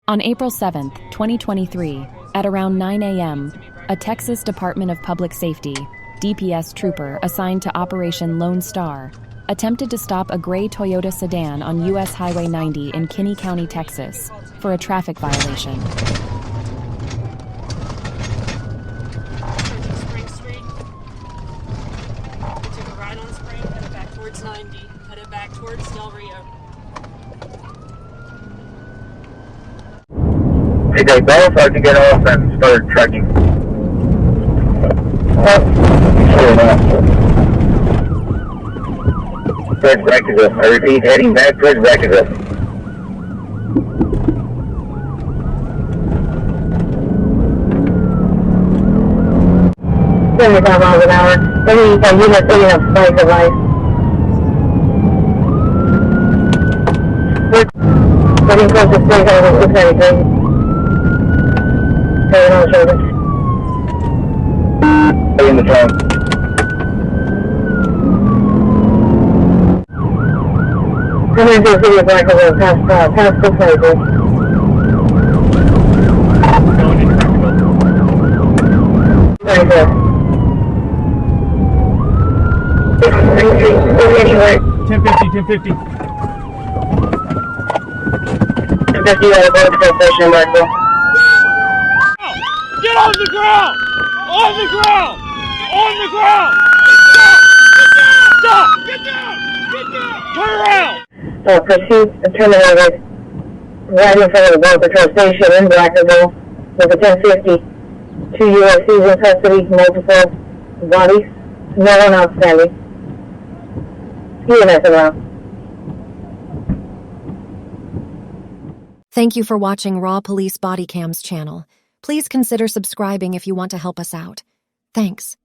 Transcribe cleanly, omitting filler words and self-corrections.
On April 7, 2023, at around 9 a.m., a Texas Department of Public Safety DPS trooper assigned to Operation Lone Star attempted to stop a gray Toyota sedan on U.S. Highway 90 in Kinney County, Texas, for a traffic violation. Spring Street. We took a ride on Spring, headed back towards 90, headed back towards Del Rio. Hey, they both have to get off and start trekking. Towards Vacaville. I repeat, heading back towards Vacaville. 75 miles an hour. Maybe you can unit picking up spike of ice. We're getting close to spring over 693. Turn on the shoulder. Stay in the trunk. Coming into the city of Vacaville, past 693. Very good. 1050. 1050 out of both station in Vacaville. Get on the ground! On the ground! On the ground! Stop! Get down! Get down! Turn around! Proceed and terminated right in front of the Border Patrol Station in Vacaville with a 1050. 2 USCs in custody, multiple bodies, no one outstanding. See you next round. Thank you for watching Raw Police Body Cams channel. Please consider subscribing if you want to help us out. Thanks.